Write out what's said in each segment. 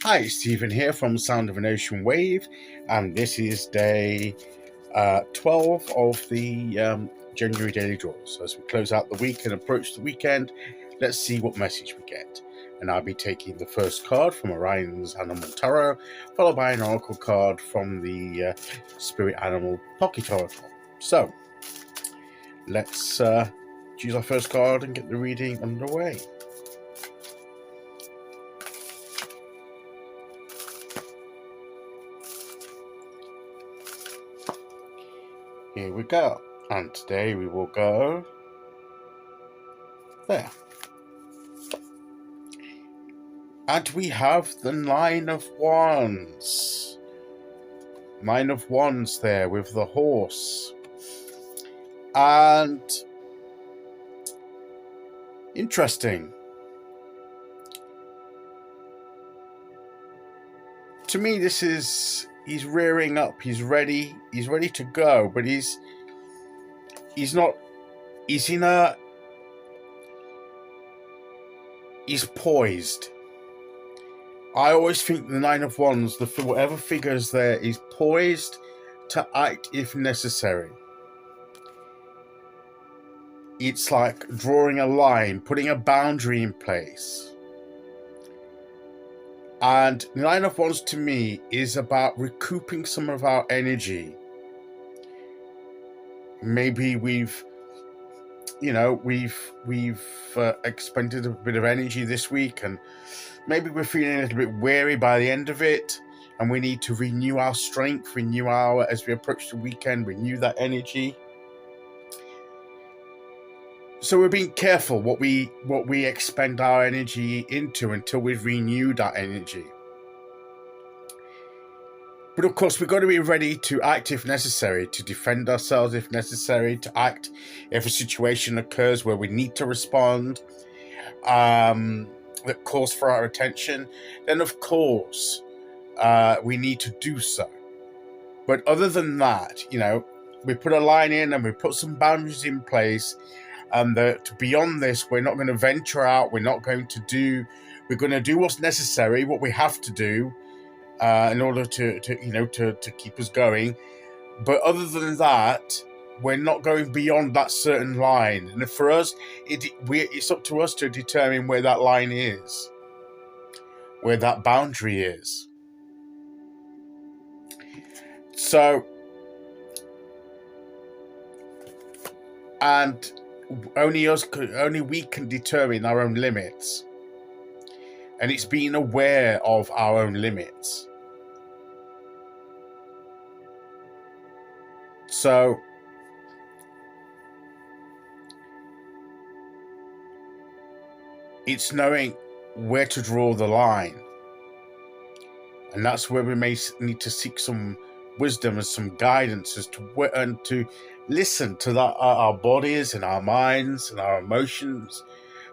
Hi, Stephen here from Sound of an Ocean Wave, and this is day 12 of the January Daily Draw. So as we close out the week and approach the weekend, let's see what message we get. And I'll be taking the first card from Oriens Animal Tarot, followed by an Oracle card from the Spirit Animal Pocket Oracle. So, let's choose our first card and get the reading underway. Here we go, and today we will go there. And we have the Nine of Wands. Nine of Wands there with the horse. And interesting. To me, this is, he's rearing up, he's ready to go, but he's poised. I always think the Nine of Wands, whatever figures there, is poised to act if necessary. It's like drawing a line, putting a boundary in place. And the Nine of Wands to me is about recouping some of our energy. Maybe we've expended a bit of energy this week, and maybe we're feeling a little bit weary by the end of it, and we need to renew our strength, as we approach the weekend, renew that energy. So we're being careful what we expend our energy into until we've renewed that energy. But of course, we've got to be ready to act if necessary, to defend ourselves if necessary, to act if a situation occurs where we need to respond, that calls for our attention. Then, of course, we need to do so. But other than that, we put a line in and we put some boundaries in place. And that beyond this, we're not going to venture out. We're going to do what's necessary, what we have to do, in order to keep us going. But other than that, we're not going beyond that certain line. And for us, it's up to us to determine where that line is, where that boundary is. So, and only we can determine our own limits. And it's being aware of our own limits. So, it's knowing where to draw the line. And that's where we may need to seek some wisdom and some guidance as to where, and to listen to our bodies and our minds and our emotions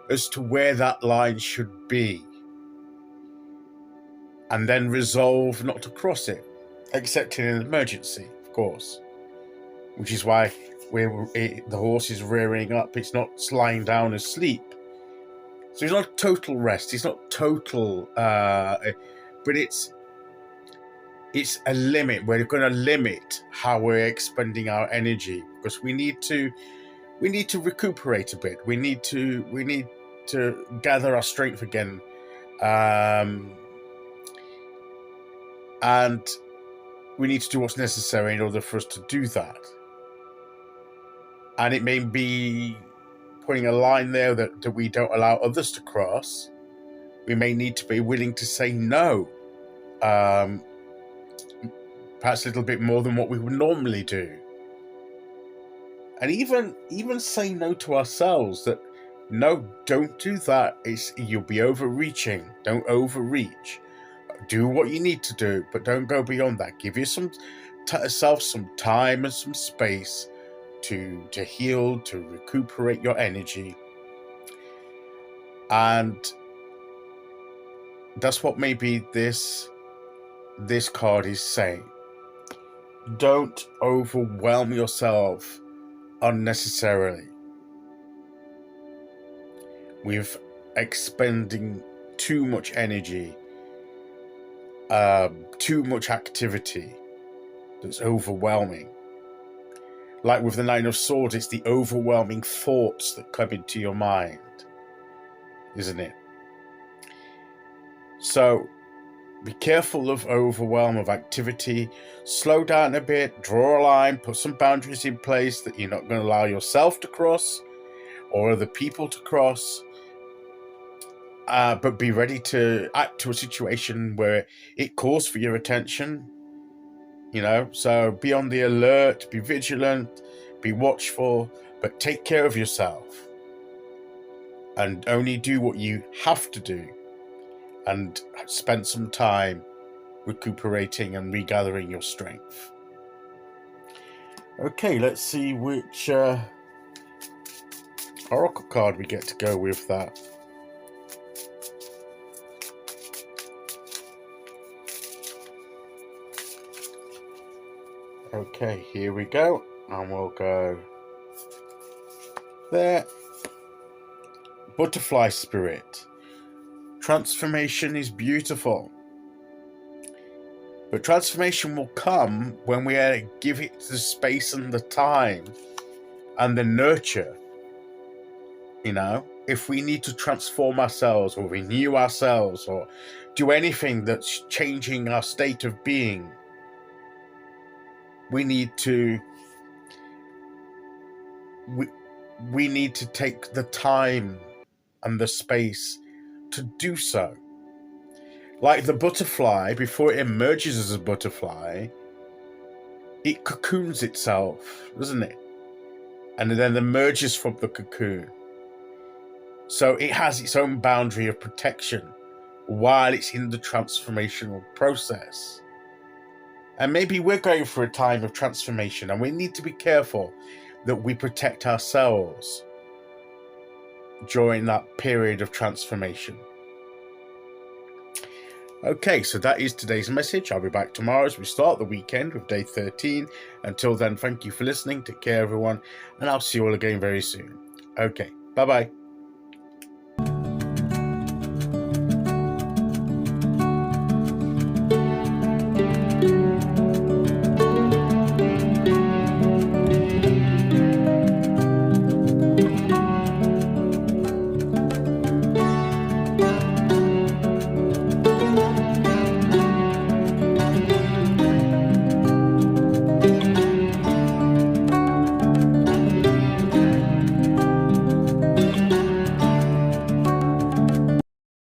as to where that line should be. And then resolve not to cross it, except in an emergency, of course. Which is why the horse is rearing up. It's not lying down asleep. So it's not total rest. It's not total, but it's a limit. We're going to limit how we're expending our energy, because we need to recuperate a bit. We need to gather our strength again, and we need to do what's necessary in order for us to do that. And it may be putting a line there that we don't allow others to cross. We may need to be willing to say no, perhaps a little bit more than what we would normally do. And even say no to ourselves, that no, don't do that. You'll be overreaching. Don't overreach. Do what you need to do, but don't go beyond that. Give yourself some time and some space to heal, to recuperate your energy. And that's what maybe this card is saying. Don't overwhelm yourself unnecessarily with expending too much energy too much activity that's overwhelming. Like with the Nine of Swords, it's the overwhelming thoughts that come into your mind, isn't it? So be careful of overwhelm of activity. Slow down a bit, draw a line, put some boundaries in place that you're not going to allow yourself to cross or other people to cross. But be ready to act to a situation where it calls for your attention. So be on the alert, be vigilant, be watchful, but take care of yourself and only do what you have to do, and spend some time recuperating and regathering your strength. Okay, let's see which oracle card we get to go with that. Okay, here we go, and we'll go there. Butterfly spirit. Transformation is beautiful, but transformation will come when we give it the space and the time and the nurture. If we need to transform ourselves or renew ourselves or do anything that's changing our state of being, we need to take the time and the space to do so. Like the butterfly, before it emerges as a butterfly, it cocoons itself, doesn't it? And then emerges from the cocoon. So it has its own boundary of protection while it's in the transformational process. And maybe we're going through a time of transformation, and we need to be careful that we protect ourselves during that period of transformation. Okay, so that is today's message. I'll be back tomorrow as we start the weekend with day 13. Until then, thank you for listening. Take care, everyone, and I'll see you all again very soon. Okay, bye-bye.